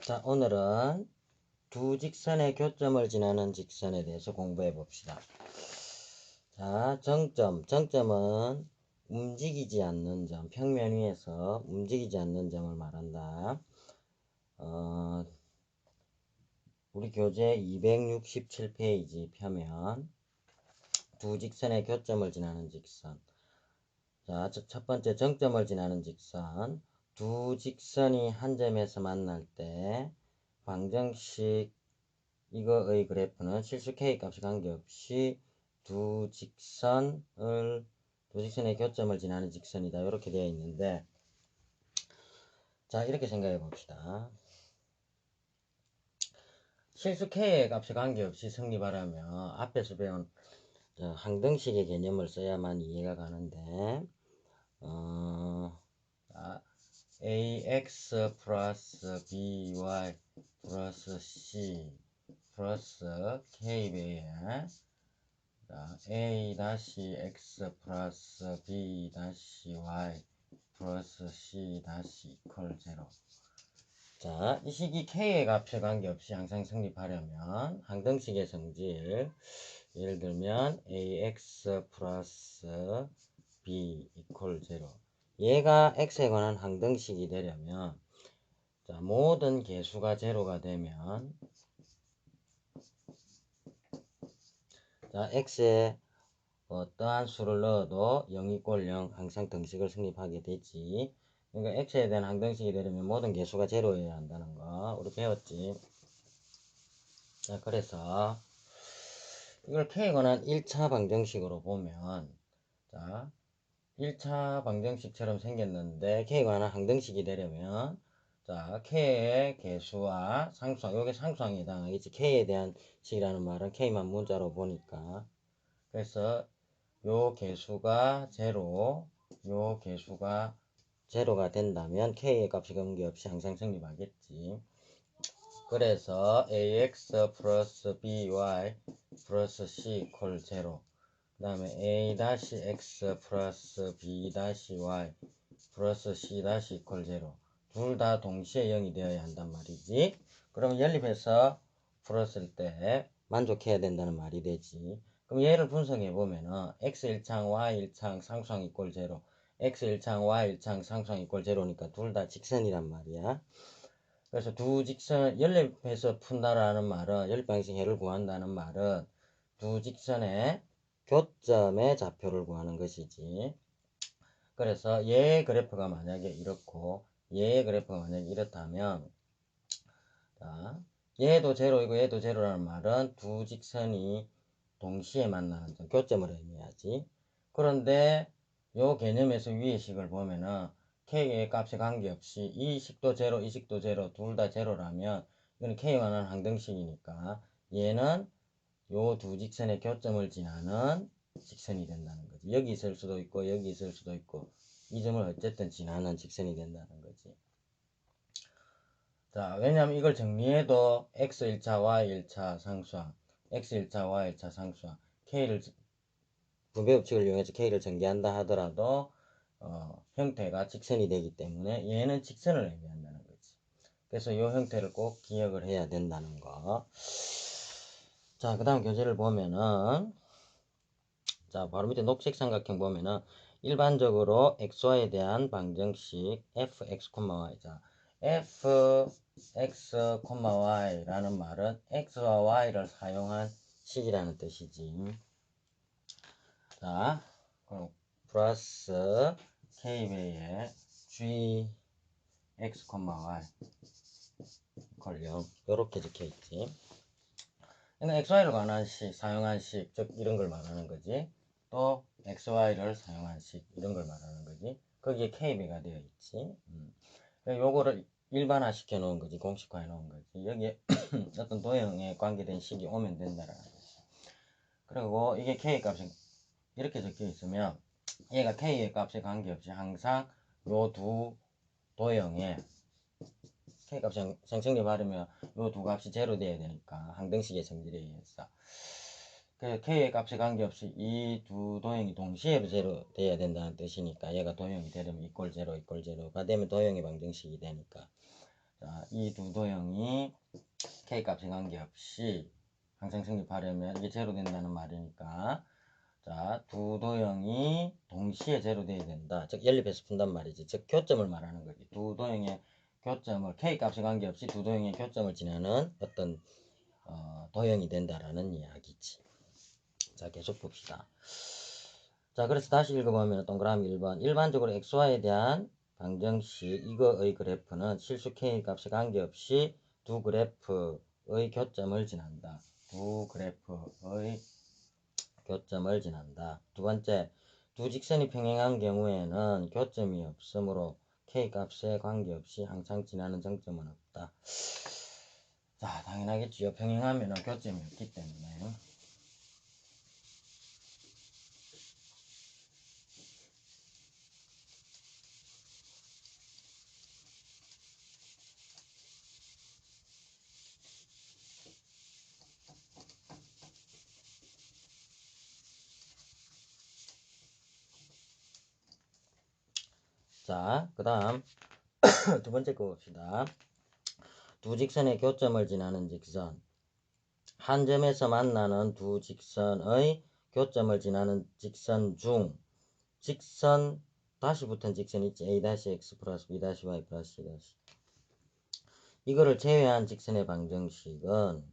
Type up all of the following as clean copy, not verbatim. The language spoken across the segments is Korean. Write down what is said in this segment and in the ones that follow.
자, 오늘은 두 직선의 교점을 지나는 직선에 대해서 공부해 봅시다. 자, 정점은 움직이지 않는 점, 평면 위에서 움직이지 않는 점을 말한다. 우리 교재 267페이지 펴면 두 직선의 교점을 지나는 직선. 자, 첫 번째 정점을 지나는 직선. 두 직선이 한 점에서 만날 때 방정식 이거의 그래프는 실수 k 값에 관계없이 두 직선의 교점을 지나는 직선이다. 이렇게 되어 있는데, 자, 이렇게 생각해 봅시다. 실수 k의 값에 관계없이 성립하려면 앞에서 배운 항등식의 개념을 써야만 이해가 가는데, ax 플러스 by 플러스 c 플러스 k배의 a-x 플러스 b-y 플러스 c 이퀄 0. 자, 이 식이 k의 값에 관계없이 항상 성립하려면 항등식의 성질, 예를 들면 ax 플러스 b 이퀄 0. 얘가 x에 관한 항등식이 되려면, 자, 모든 개수가 제로가 되면, 자, x에 어떠한 수를 넣어도 0 이꼴 0 항상 등식을 성립하게 되지. 그러니까 x에 대한 항등식이 되려면 모든 개수가 제로여야 한다는 거 우리 배웠지. 자, 그래서 이걸 k에 관한 1차 방정식으로 보면, 자, 1차 방정식처럼 생겼는데 k에 관한 항등식이 되려면, 자, k의 개수와 상수항, 요게 상수항에 해당하겠지. k에 대한 식이라는 말은 k만 문자로 보니까. 그래서 요 개수가 제로가 된다면 k의 값에 관계없이 항상 성립하겠지. 그래서 ax 플러스 by 플러스 c 이퀄 0. 그 다음에 a-x 플러스 b-y 플러스 c 이퀄 0. 둘 다 동시에 0이 되어야 한단 말이지. 그러면 연립해서 풀었을 때 만족해야 된다는 말이 되지. 그럼 얘를 분석해 보면은 x1창 y1창 상수항 이꼴 0, x1창 y1창 상수항 이꼴 0니까 둘 다 직선이란 말이야. 그래서 두 직선 연립해서 푼다라는 말은, 연립 방식 해를 구한다는 말은 두 직선의 교점의 좌표를 구하는 것이지. 그래서 얘의 그래프가 만약에 이렇고 얘의 그래프가 만약에 이렇다면, 자, 얘도 제로이고 얘도 제로라는 말은 두 직선이 동시에 만나는 점, 교점을 의미하지. 그런데 요 개념에서 위의 식을 보면은 k의 값에 관계없이 이 식도 제로, 이 식도 제로, 둘 다 제로라면 이건 k에 관한 항등식이니까 얘는 요 두 직선의 교점을 지나는 직선이 된다는 거지. 여기 있을 수도 있고 여기 있을 수도 있고 이 점을 어쨌든 지나는 직선이 된다는 거지. 자, 왜냐면 이걸 정리해도 x1차, y1차 상수항, x1차, y1차 상수항, k를 분배법칙을 이용해서 k를 전개한다 하더라도 형태가 직선이 되기 때문에 얘는 직선을 의미한다는 거지. 그래서 이 형태를 꼭 기억을 해야 된다는 거. 자, 그 다음 교재를 보면은, 자, 바로 밑에 녹색 삼각형 보면은 일반적으로 xy에 대한 방정식 fx, y. 자, fx, y라는 말은 x와 y를 사용한 식이라는 뜻이지. 자, 그럼 플러스 k배의 gx, y 이퀄 0 이렇게 적혀있지. 그러니까 xy를 관한 식, 사용한 식, 즉 이런 걸 말하는 거지. 또 xy를 사용한 식, 이런 걸 말하는 거지. 거기에 k배가 되어 있지. 요거를 일반화 시켜 놓은 거지, 공식화해 놓은 거지. 여기에 어떤 도형에 관계된 식이 오면 된다라는 거지. 그리고 이게 k 값이 이렇게 적혀 있으면 얘가 k의 값에 관계없이 항상 요 두 도형에 k 값이 성립하려면 요 두 값이 제로 돼야 되니까 항등식의 성질에 의해서 그 k의 값에 관계없이 이 두 도형이 동시에 제로 돼야 된다는 뜻이니까 얘가 도형이 되려면 이꼴 제로가 되면 도형의 방정식이 되니까. 자, 이 두 도형이 K값에 관계없이 항상 성립하려면 이게 제로 된다는 말이니까, 자, 두 도형이 동시에 제로 돼야 된다. 즉 연립해서 푼단 말이지. 즉 교점을 말하는 거지. 두 도형의 교점을 K값에 관계없이 두 도형의 교점을 지나는 어떤 도형이 된다라는 이야기지. 자, 계속 봅시다. 자, 그래서 다시 읽어보면 동그라미 1번. 일반적으로 XY에 대한 방정식 이거의 그래프는 실수 K값에 관계없이 두 그래프의 교점을 지난다. 두 그래프의 교점을 지난다. 두 번째, 두 직선이 평행한 경우에는 교점이 없으므로 K값에 관계없이 항상 지나는 정점은 없다. 자, 당연하겠지요. 평행하면 교점이 없기 때문에. 자, 그 다음 두 번째 거 봅시다. 두 직선의 교점을 지나는 직선. 한 점에서 만나는 두 직선의 교점을 지나는 직선 중 직선 다시 붙은 직선 있지. A-X 플러스 B-Y 플러스 C-. 이거를 제외한 직선의 방정식은,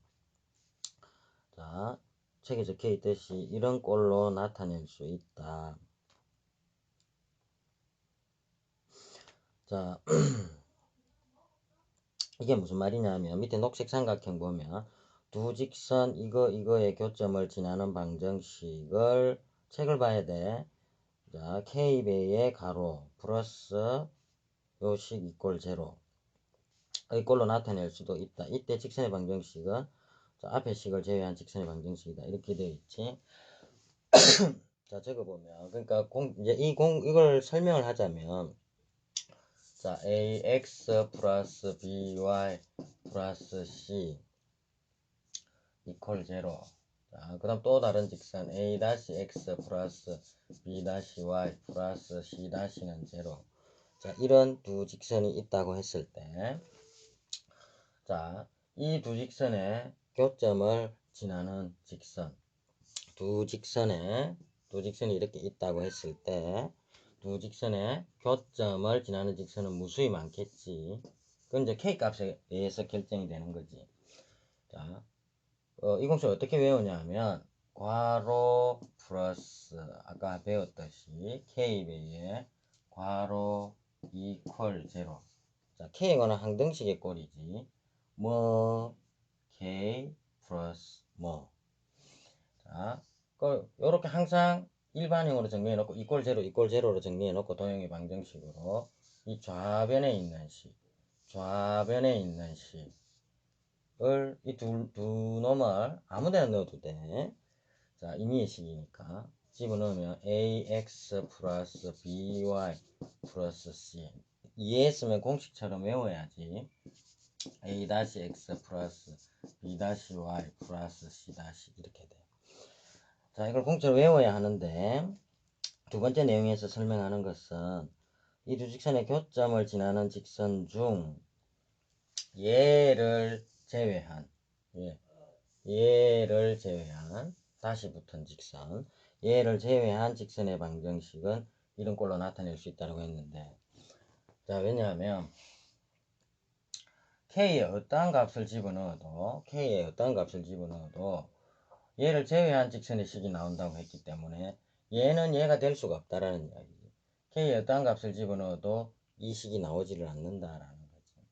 자, 책에 적혀 있듯이 이런 꼴로 나타낼 수 있다. 자, 이게 무슨 말이냐면 밑에 녹색 삼각형 보면 두 직선 이거의 교점을 지나는 방정식을 책을 봐야 돼. 자, K배의 가로 플러스 요식 이꼴 제로 의 꼴로 나타낼 수도 있다. 이때 직선의 방정식은, 자, 앞에 식을 제외한 직선의 방정식이다. 이렇게 되어 있지. 자, 적어보면, 그러니까 이제 이걸 설명을 하자면, 자, ax 플러스 by 플러스 c 이퀄 제로. 자, 그 다음 또 다른 직선 a-x 플러스 b-y 플러스 c-는 제로. 자, 이런 두 직선이 있다고 했을 때, 자, 이 두 직선의 교점을 지나는 직선, 두 직선이 이렇게 있다고 했을 때, 두 직선의 교점을 지나는 직선은 무수히 많겠지. 그건 이제 K값에 의해서 결정이 되는 거지. 자, 이 공式어떻게 외우냐면, 괄호 플러스, 아까 배웠듯이 K배의 괄호 이퀄 제로. 자, K이거나 항등식의 꼴이지. 뭐, K 플러스 뭐. 자, 요렇게 항상 일반형으로 정리해 놓고 이꼴 제로로 정리해 놓고 도형의 방정식으로 이 좌변에 있는 식을 이 두 놈을 아무 데나 넣어도 돼. 자, 임의의 식이니까 집어넣으면 ax 플러스 by 플러스 c. 이해했으면 공식처럼 외워야지. a-x 플러스 b-y 플러스 c 이렇게 돼. 자, 이걸 공짜로 외워야 하는데, 두 번째 내용에서 설명하는 것은 이 두 직선의 교점을 지나는 직선 중 얘를 제외한 다시 붙은 직선, 얘를 제외한 직선의 방정식은 이런 꼴로 나타낼 수 있다고 했는데, 자, 왜냐하면 K의 어떠한 값을 집어넣어도 얘를 제외한 직선의 식이 나온다고 했기 때문에 얘는 얘가 될 수가 없다라는 이야기지. K의 어떠한 값을 집어넣어도 이 식이 나오지를 않는다라는 거지.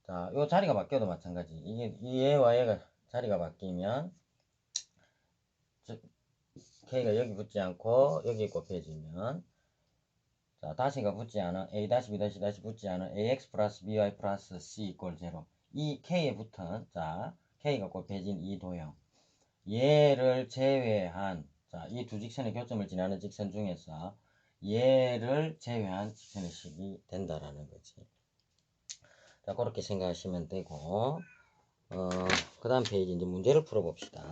자, 요 자리가 바뀌어도 마찬가지. 이게 얘와 얘가 자리가 바뀌면 K가 여기 붙지 않고 여기에 곱해지면, 자, 다시가 붙지 않은 A-B- 붙지 않은 AX 플러스 BY 플러스 C 이꼴 제로. 이 K에 붙은, 자, K가 곱해진 이 도형, 얘를 제외한, 자, 이 두 직선의 교점을 지나는 직선 중에서 얘를 제외한 직선의 식이 된다라는 거지. 자, 그렇게 생각하시면 되고, 그 다음 페이지 이제 문제를 풀어봅시다.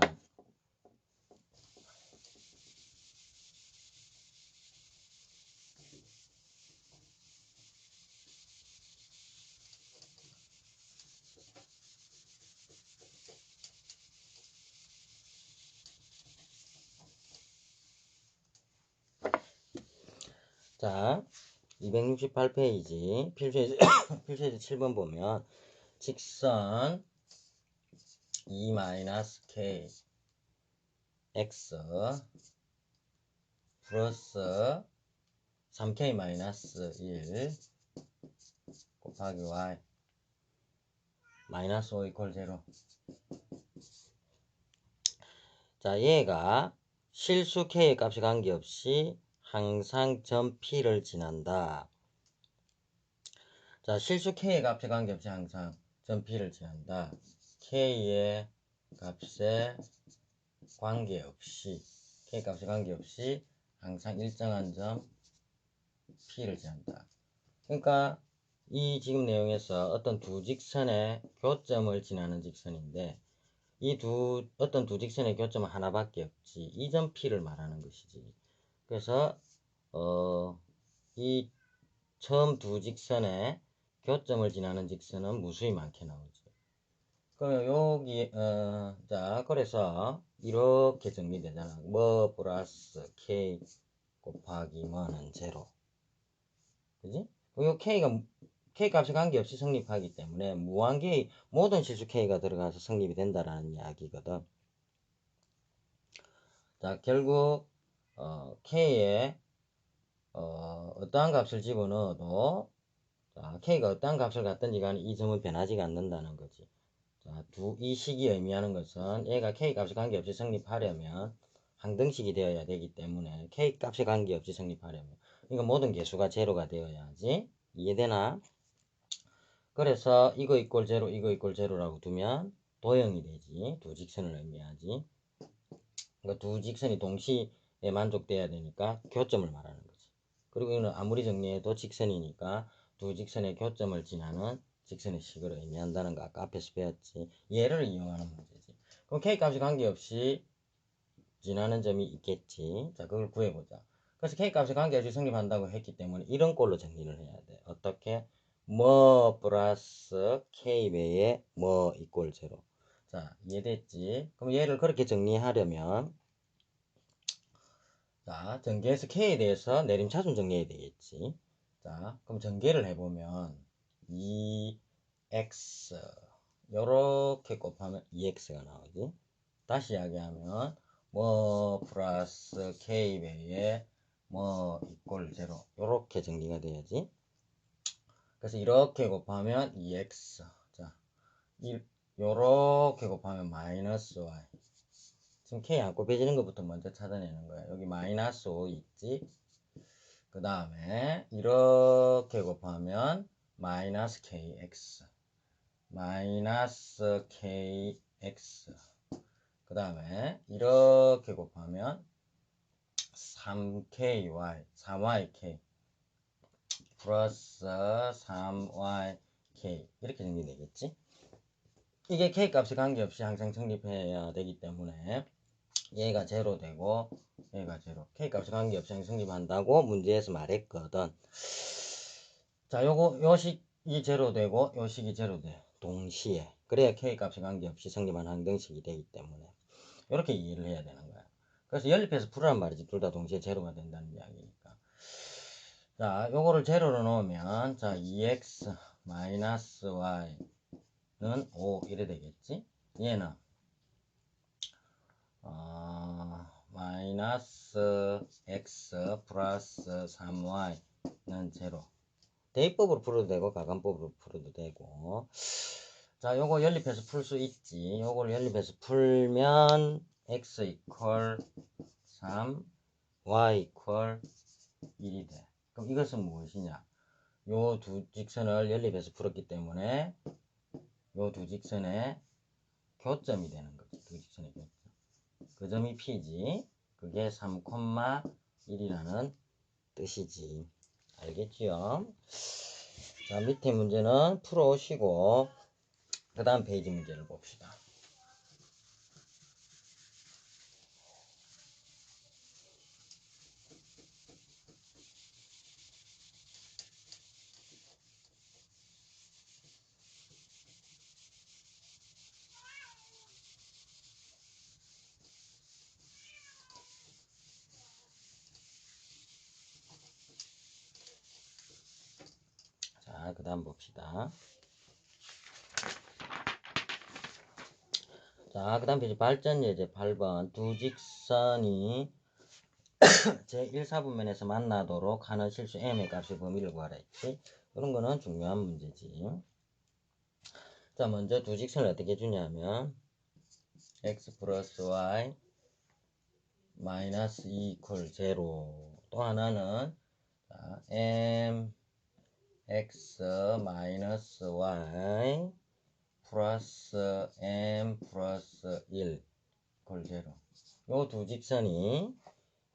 자, 268페이지 필수에서 필수에서 7번 보면 직선 2-k x 플러스 3k-1 곱하기 y 마이너스 5 이퀄 0. 자, 얘가 실수 k의 값에 관계없이 항상 점 p를 지난다. 자, 실수 k의 값에 관계없이 항상 점 p를 지난다. k의 값에 관계없이 항상 일정한 점 p를 지난다. 그러니까 이 지금 내용에서 어떤 두 직선의 교점을 지나는 직선인데 어떤 두 직선의 교점은 하나밖에 없지. 이 점 p를 말하는 것이지. 그래서 이 처음 두 직선의 교점을 지나는 직선은 무수히 많게 나오죠. 그럼 여기 자, 그래서 이렇게 정리되잖아. 뭐 플러스 k 곱하기 뭐는 제로. 그지? 요 k 값에 관계없이 성립하기 때문에 무한계의 모든 실수 k가 들어가서 성립이 된다라는 이야기거든. 자, 결국 k에 어떠한 값을 집어넣어도 자, k가 어떠한 값을 갖든지 간에 이 점은 변하지가 않는다는 거지. 자, 이 식이 의미하는 것은 얘가 k 값에 관계없이 성립하려면 항등식이 되어야 되기 때문에 k 값에 관계없이 성립하려면 그러니까 모든 개수가 제로가 되어야지. 이해되나? 그래서 이거 이꼴 제로 이거 이꼴 제로라고 두면 도형이 되지. 두 직선을 의미하지. 그러니까 두 직선이 동시에 만족돼야 되니까 교점을 말하는 거지. 그리고 이는 아무리 정리해도 직선이니까 두 직선의 교점을 지나는 직선의 식을 의미한다는 거 아까 앞에서 배웠지. 얘를 이용하는 문제지. 그럼 k 값이 관계없이 지나는 점이 있겠지. 자, 그걸 구해보자. 그래서 k 값이 관계없이 성립한다고 했기 때문에 이런 꼴로 정리를 해야 돼. 어떻게? 뭐 플러스 k 배에 뭐 이꼴 제로. 자, 이해됐지? 그럼 얘를 그렇게 정리하려면 자, 전개에서 k에 대해서 내림차순 정리해야 되겠지. 자, 그럼 전개를 해보면 2x 요렇게 곱하면 2x가 나오지. 다시 이야기하면 뭐 플러스 k배에 뭐 이꼴 제로 요렇게 정리가 돼야지. 그래서 이렇게 곱하면 2x 자, 요렇게 곱하면 마이너스 y 지금 k 안 곱해지는 것부터 먼저 찾아내는 거야. 여기 마이너스 5 있지. 그 다음에 이렇게 곱하면 마이너스 kx 마이너스 kx 그 다음에 이렇게 곱하면 3ky 3yk 플러스 3yk 이렇게 정리되겠지. 이게 k 값에 관계없이 항상 성립해야 되기 때문에 얘가 제로 되고 얘가 제로 k 값에 관계없이 항상 성립한다고 문제에서 말했거든. 자, 요 식이 제로 되고 요 식이 제로 돼 동시에. 그래야 k 값에 관계없이 성립한 항등식이 되기 때문에 이렇게 이해를 해야 되는 거야. 그래서 연립해서 풀으란 말이지. 둘 다 동시에 제로가 된다는 이야기니까. 자, 요거를 제로로 놓으면 자 2x 마이너스 y는 5 이래 되겠지. 얘는 마이너스 x 플러스 3y는 제로. 대입법으로 풀어도 되고 가감법으로 풀어도 되고. 자, 요거 연립해서 풀 수 있지. 요거를 연립해서 풀면 x 이퀄 3 y 이퀄 1이 돼. 그럼 이것은 무엇이냐? 요 두 직선을 연립해서 풀었기 때문에 요 두 직선의 교점이 되는 거지. 두 직선의 교점. 그 점이 P지. 그게 3,1이라는 뜻이지. 알겠지요? 자, 밑에 문제는 풀어오시고 그 다음 페이지 문제를 봅시다. 다음 봅시다. 자, 그 다음 페이지 발전 예제 8번. 두 직선이 제1사분면에서 만나도록 하는 실수 m의 값의 범위를 구하라 했지. 그런 거는 중요한 문제지. 자, 먼저 두 직선을 어떻게 주냐면 x 플러스 y 마이너스 2 이퀄 0. 또 하나는 자, m x 마이너스 y 플러스 m 플러스 1 이퀄 0. 요 두 직선이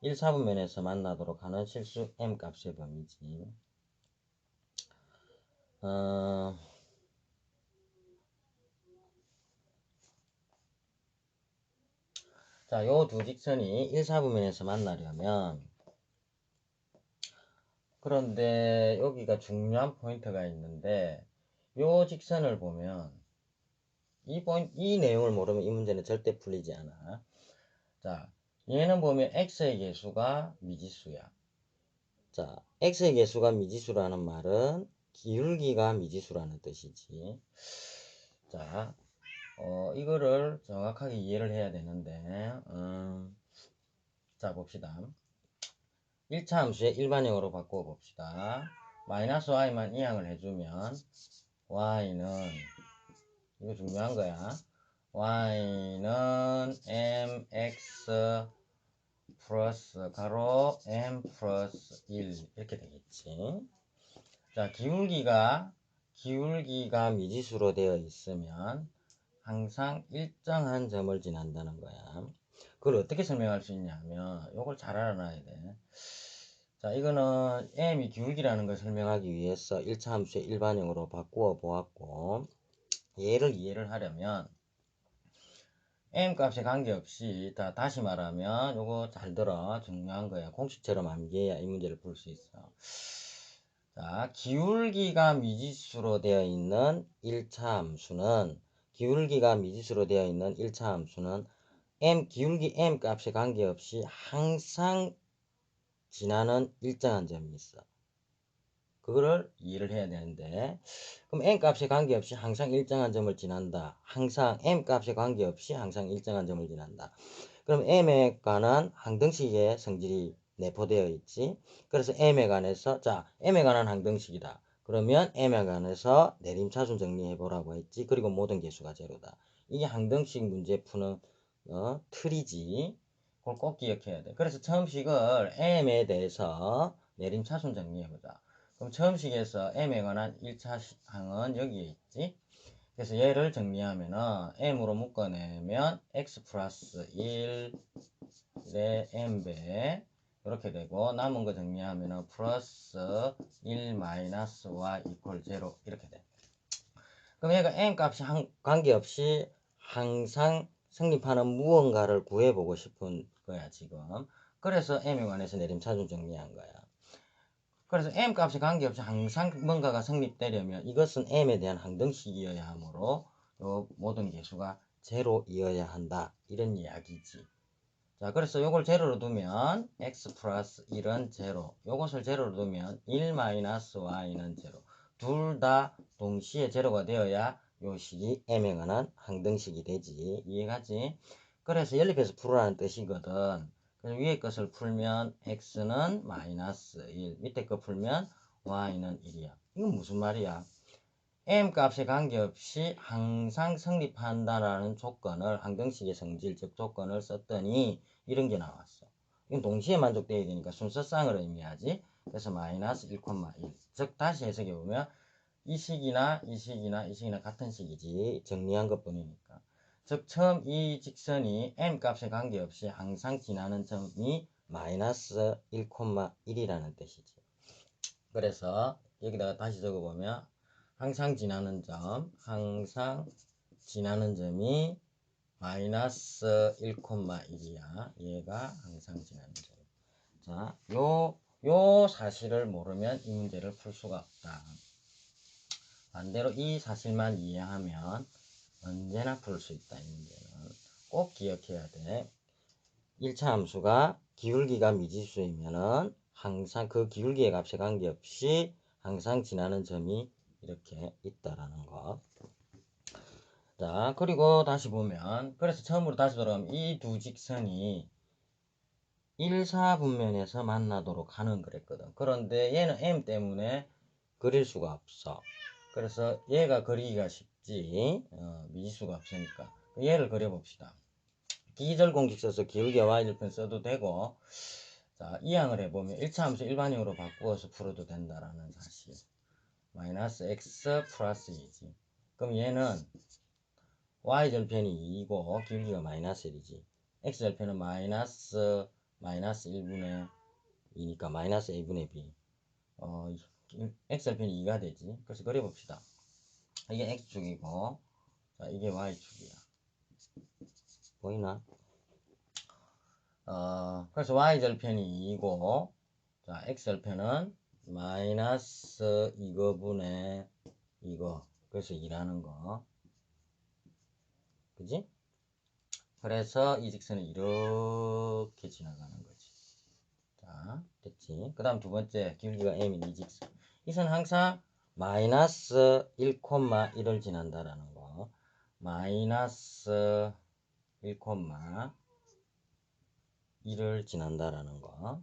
1사분면에서 만나도록 하는 실수 m 값의 범위지. 자, 요 두 직선이 1사분면에서 만나려면, 그런데 여기가 중요한 포인트가 있는데, 요 직선을 보면 이 내용을 모르면 이 문제는 절대 풀리지 않아. 자, 얘는 보면 x의 개수가 미지수야. 자, x의 개수가 미지수라는 말은 기울기가 미지수라는 뜻이지. 자, 이거를 정확하게 이해를 해야 되는데, 자, 봅시다. 1차 함수의 일반형으로 바꾸어 봅시다. 마이너스 y만 이항을 해주면 y는, 이거 중요한 거야. y는 mx 플러스 가로 m 플러스 1 이렇게 되겠지. 자, 기울기가 미지수로 되어 있으면 항상 일정한 점을 지난다는 거야. 그걸 어떻게 설명할 수 있냐면 이걸 잘 알아놔야 돼. 자, 이거는 m이 기울기라는 걸 설명하기 위해서 1차 함수의 일반형으로 바꾸어 보았고, 얘를 이해를 하려면 m 값에 관계없이 다시 말하면 요거 잘 들어. 중요한 거야. 공식처럼 암기해야 이 문제를 풀 수 있어. 자, 기울기가 미지수로 되어 있는 1차 함수는 기울기 m 값에 관계없이 항상 지나는 일정한 점이 있어. 그거를 이해를 해야 되는데, 그럼 m 값에 관계없이 항상 일정한 점을 지난다. m 값에 관계없이 항상 일정한 점을 지난다. 그럼 m에 관한 항등식의 성질이 내포되어 있지. 그래서 m에 관해서 m에 관한 항등식이다. 그러면 m에 관해서 내림차순 정리해 보라고 했지. 그리고 모든 개수가 제로다. 이게 항등식 문제 푸는 틀이지. 그걸 꼭 기억해야 돼. 그래서 처음식을 m에 대해서 내림차순 정리해 보자. 그럼 처음식에서 m에 관한 1차 항은 여기에 있지. 그래서 얘를 정리하면은 m으로 묶어내면 x 플러스 1의 m배 이렇게 되고, 남은 거 정리하면은 플러스 1 마이너스 y 이퀄 0 이렇게 돼. 그럼 얘가 m 값이 관계없이 항상 성립하는 무언가를 구해보고 싶은 거야 지금. 그래서 m에 관해서 내림차순 정리한 거야. 그래서 m 값에 관계없이 항상 뭔가가 성립되려면 이것은 m에 대한 항등식이어야 하므로 요 모든 개수가 제로이어야 한다. 이런 이야기지. 자, 그래서 요걸 제로로 두면 x 플러스 1은 제로. 요것을 제로로 두면 1 마이너스 y는 제로. 둘 다 동시에 제로가 되어야 요 식이 m에 관한 항등식이 되지. 이해가지? 그래서 연립해서 풀으라는 뜻이거든. 그래서 위에 것을 풀면 x는 마이너스 1, 밑에 거 풀면 y는 1이야. 이건 무슨 말이야? m 값에 관계없이 항상 성립한다라는 조건을, 항등식의 성질, 즉 조건을 썼더니 이런 게 나왔어. 이건 동시에 만족되어야 되니까 순서상을 의미하지. 그래서 마이너스 1,1. 즉 다시 해석해 보면 이 식이나 같은 식이지. 정리한 것 뿐이니까. 즉 처음 이 직선이 m 값에 관계없이 항상 지나는 점이 마이너스 1,1이라는 뜻이지. 그래서 여기다가 다시 적어보면 항상 지나는 점이 마이너스 1,1이야. 얘가 항상 지나는 점. 자, 요 사실을 모르면 이 문제를 풀 수가 없다. 반대로 이 사실만 이해하면 언제나 풀 수 있다. 이 문제는 꼭 기억해야 돼. 1차 함수가 기울기가 미지수이면은 항상 그 기울기의 값에 관계없이 항상 지나는 점이 이렇게 있다라는 것. 자, 그리고 다시 보면, 그래서 처음으로 다시 돌아가면 이 두 직선이 1, 4분면에서 만나도록 하는 그랬거든. 그런데 얘는 M 때문에 그릴 수가 없어. 그래서 얘가 그리기가 쉽지, 미지수가 없으니까. 얘를 그려봅시다. 기절 공식 써서 기울기와 y절편 써도 되고, 자, 이항을 해보면 1차 함수 일반형으로 바꾸어서 풀어도 된다라는 사실. 마이너스 x 플러스 2지. 그럼 얘는 y절편이 2고 기울기가 마이너스 1이지. x절편은 마이너스 1분의 2니까 마이너스 1분의 b. x절편이 2가 되지. 그래서 그려봅시다. 이게 x축이고, 자, 이게 y축이야. 보이나? 그래서 y절편이 2고, 자, x절편은 마이너스 이거분의 이거. 그래서 2라는 거. 그지? 그래서 이 직선은 이렇게 지나가는 거지. 자, 됐지? 그 다음 두 번째, 기울기가 m인 이 직선. 이 선 항상 마이너스 1,1을 지난다라는 거. 마이너스 1,1을 지난다라는 거.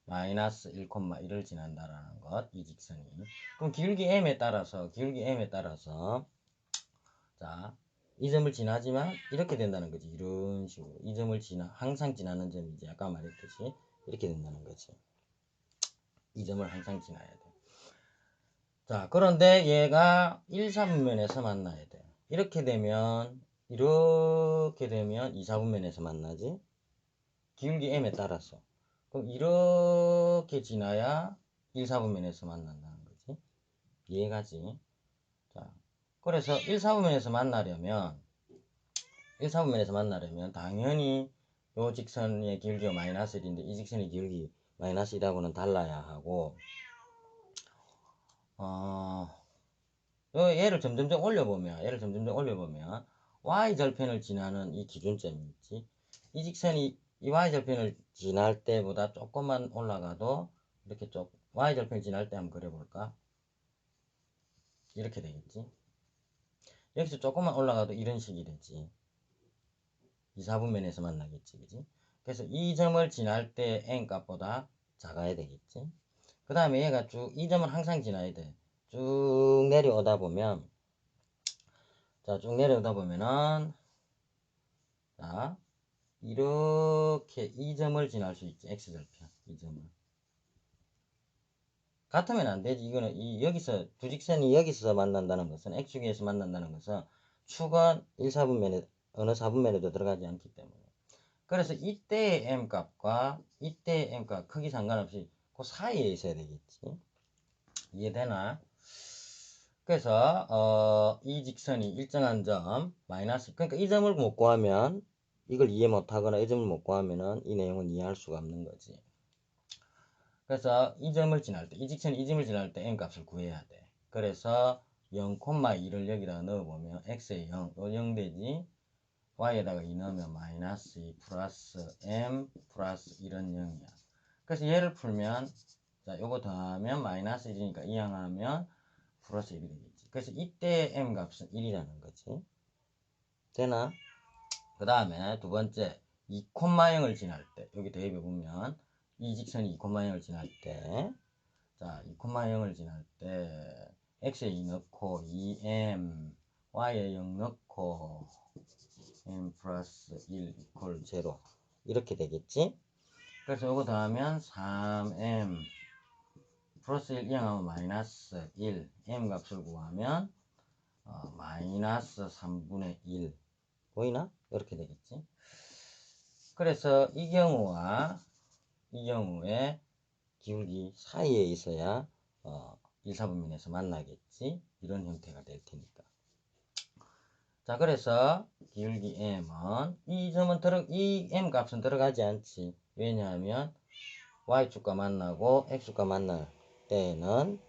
마이너스 1,1을 지난다라는 것, 이 직선이. 그럼 기울기 m에 따라서, 자, 이 점을 지나지만 이렇게 된다는 거지. 이런 식으로. 이 점을 항상 지나는 점이지. 아까 말했듯이 이렇게 된다는 거지. 이 점을 항상 지나야 돼. 자, 그런데 얘가 1, 4분면에서 만나야 돼. 이렇게 되면 2, 4분면에서 만나지. 기울기 m에 따라서. 그럼 이렇게 지나야 1, 4분면에서 만난다는 거지. 이해가지? 자, 그래서 1, 4분면에서 만나려면 당연히 요 직선의 기울기가 마이너스 1인데 이 직선의 기울기 마이너스 1하고는 달라야 하고, 얘를 점점점 올려보면 y절편을 지나는 이 기준점이 있지. 이 직선이 이 y절편을 지날 때보다 조금만 올라가도 이렇게 y절편 지날 때 한번 그려볼까? 이렇게 되겠지. 여기서 조금만 올라가도 이런 식이 되지. 2, 4분면에서 만나겠지. 그지? 그래서 이 점을 지날 때 n값보다 작아야 되겠지. 그 다음에 얘가 이 점을 항상 지나야 돼. 쭉 내려오다 보면, 자, 자, 이렇게 이 점을 지날 수 있지. x절편. 이 점을. 같으면 안 되지. 이거는 여기서 두 직선이 여기서 만난다는 것은 x축에서 만난다는 것은 축은 1, 4분면에 어느 4분면에도 들어가지 않기 때문에. 그래서 이때의 m값과 이때의 m값 크기 상관없이 그 사이에 있어야 되겠지. 이해되나? 그래서 이 직선이 일정한 점 마이너스, 그러니까 이 점을 못 구하면 이걸 이해 못하거나 이 점을 못 구하면은 이 내용은 이해할 수가 없는 거지. 그래서 이 점을 지날 때, 이 직선이 이 점을 지날 때 m값을 구해야 돼. 그래서 0,2를 여기다가 넣어보면 x에 0 되지. y에다가 2 넣으면 마이너스 2 플러스 m 플러스 1은 0이야. 그래서 얘를 풀면, 자, 요거 더하면 마이너스 1이니까 이항하면 플러스 1이 되겠지. 그래서 이때 m 값은 1이라는 거지. 되나? 그 다음에 두 번째, 2,0을 지날 때, 여기 대입해 보면 이 직선이 2,0을 지날 때, 자, 2,0을 지날 때 x에 2 넣고 2m, y에 0 넣고 m 플러스 1 이퀄 0 이렇게 되겠지. 그래서 이거 더하면 3m 플러스 1 이항하면 마이너스 1, m 값을 구하면 마이너스 3분의 1 보이나? 이렇게 되겠지. 그래서 이 경우에 기울기 사이에 있어야 1, 4분면에서 만나겠지. 이런 형태가 될 테니까. 자, 그래서 기울기 m은 이 m 값은 들어가지 않지. 왜냐하면 y축과 만나고 x축과 만날 때는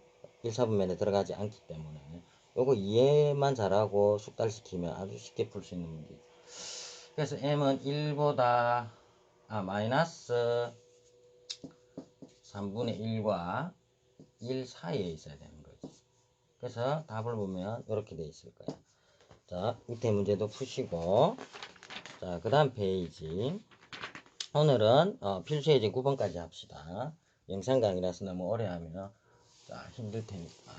1, 4분면에 들어가지 않기 때문에 요거 이해만 잘하고 숙달시키면 아주 쉽게 풀 수 있는 문제. 그래서 m은 1보다 마이너스 3분의 1과 1 사이에 있어야 되는 거지. 그래서 답을 보면 이렇게 돼 있을 거야. 자, 밑에 문제도 푸시고, 자, 그 다음 페이지. 오늘은 필수예제 9번까지 합시다. 영상 강의라서 너무 오래 하면 힘들 테니까.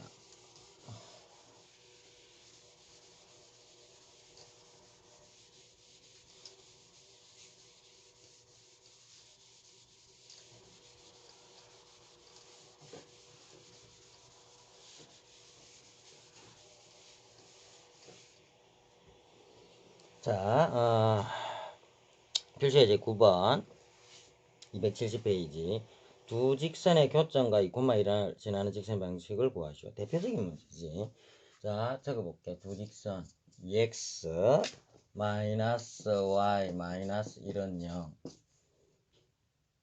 자, 필수예제 9번 270페이지. 두 직선의 교점과 2,1을 지나는 직선 방식을 구하시오. 대표적인 문제지. 자, 적어볼게. 두 직선 x 마이너스 y 마이너스 1은 0,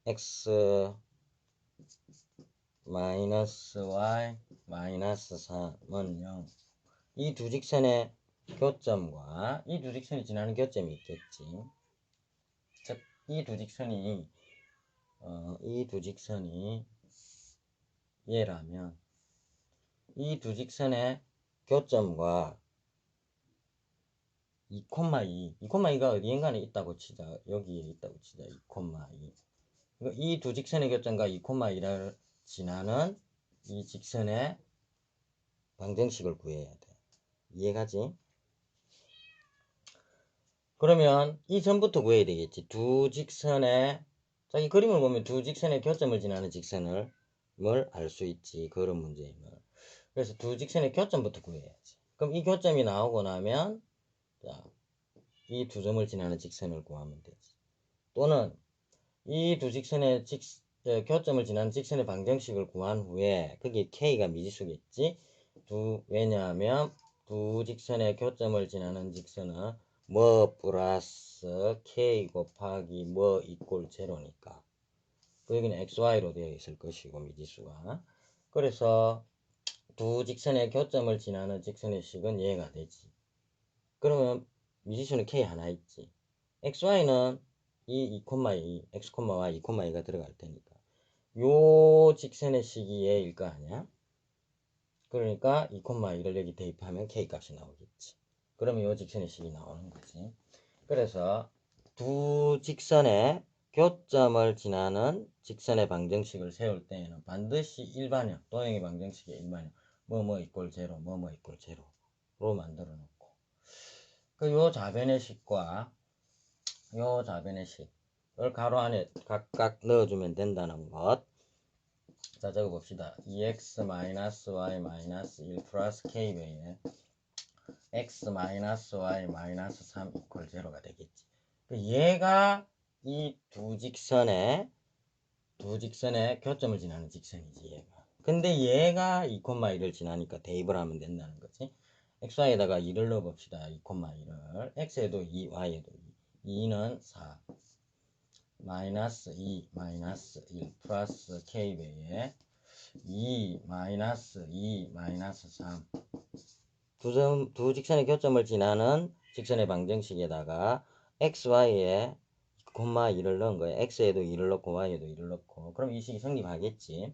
x 마이너스 y 마이너스 3은 0. 이 두 직선의 교점과 이 두 직선이 지나는 교점이 있겠지. 즉, 이 두 직선이 얘라면 이 두 직선의 교점과 2,2, 2,2가 어디인가에 있다고 치자. 여기에 있다고 치자. 2,2. 이 두 직선의 교점과 2,2를 지나는 이 직선의 방정식을 구해야 돼. 이해가지? 그러면 이 점부터 구해야 되겠지. 두 직선의, 자, 이 그림을 보면 두 직선의 교점을 지나는 직선을 알 수 있지. 그런 문제임을. 그래서 두 직선의 교점부터 구해야지. 그럼 이 교점이 나오고 나면, 자, 이 두 점을 지나는 직선을 구하면 되지. 또는 이 두 직선의 교점을 지나는 직선의 방정식을 구한 후에, 그게 K가 미지수겠지. 왜냐하면 두 직선의 교점을 지나는 직선은 뭐 플러스 K 곱하기 뭐 이꼴 제로니까. 여기는 XY로 되어 있을 것이고, 미지수가. 그래서 두 직선의 교점을 지나는 직선의 식은 얘가 되지. 그러면 미지수는 K 하나 있지. XY는 이 2,2, X, Y, 2,2가 들어갈 테니까. 요 직선의 식이 얘일 거 아니야? 그러니까 2,2를 여기 대입하면 K 값이 나오겠지. 그러면 요 직선의 식이 나오는 거지. 그래서 두 직선의 교점을 지나는 직선의 방정식을 세울 때에는 반드시 일반형, 도형의 방정식의 일반형, 뭐뭐 이꼴 제로, 뭐뭐 이꼴 제로로 만들어 놓고, 요 좌변의 식과 요 좌변의 식을 가로 안에 각각 넣어주면 된다는 것. 자, 적어봅시다. 2x-y-1 플러스 k배에 x-y-3 이퀄 제로가 되겠지. 얘가 이 두 직선의 교점을 지나는 직선이지, 얘가. 근데 얘가 2,1을 지나니까 대입을 하면 된다는 거지. xy에다가 2를 넣어봅시다. 2,1을. x에도 2, y에도 2. 2는 4. 마이너스 2, 마이너스 1 플러스 k배에 2, 마이너스 2, 마이너스 3. 두 직선의 교점을 지나는 직선의 방정식에다가 xy에 2,2를 넣은 거예요. x에도 2를 넣고 y에도 2를 넣고. 그럼 이 식이 성립하겠지.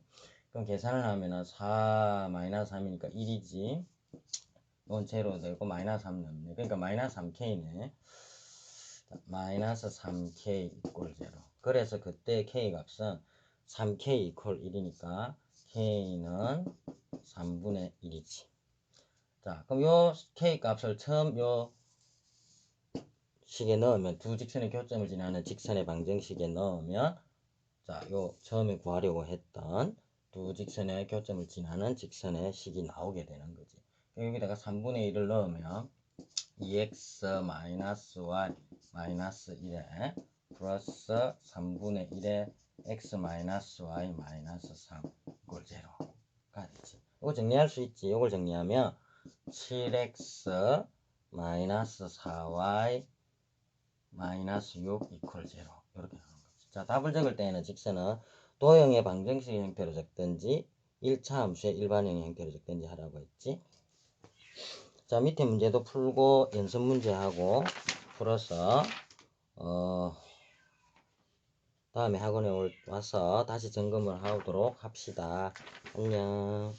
그럼 계산을 하면은 4 마이너스 3이니까 1이지. 이건 제로 되고 마이너스 3 넣네. 그러니까 마이너스 3k네. 마이너스 3k 이꼴 제로. 그래서 그때 k 값은 3k 이퀄 1이니까 k는 3분의 1이지. 자, 그럼 요 k 값을 처음 요 식에 넣으면, 두 직선의 교점을 지나는 직선의 방정식에 넣으면, 자, 요 처음에 구하려고 했던 두 직선의 교점을 지나는 직선의 식이 나오게 되는 거지. 여기다가 3분의 1을 넣으면 2x 마이너스 y 마이너스 1에 플러스 3분의 1에 x 마이너스 y 마이너스 3 이꼴 제로가 되지. 이거 정리할 수 있지. 이걸 정리하면 7x 마이너스 4y 마이너스 6 이퀄 제로. 이렇게 하는 거지. 자, 답을 적을 때에는 직선은 도형의 방정식 형태로 적든지 1차 함수의 일반형 형태로 적든지 하라고 했지. 자, 밑에 문제도 풀고 연습 문제하고 풀어서 다음에 학원에 와서 다시 점검을 하도록 합시다. 안녕.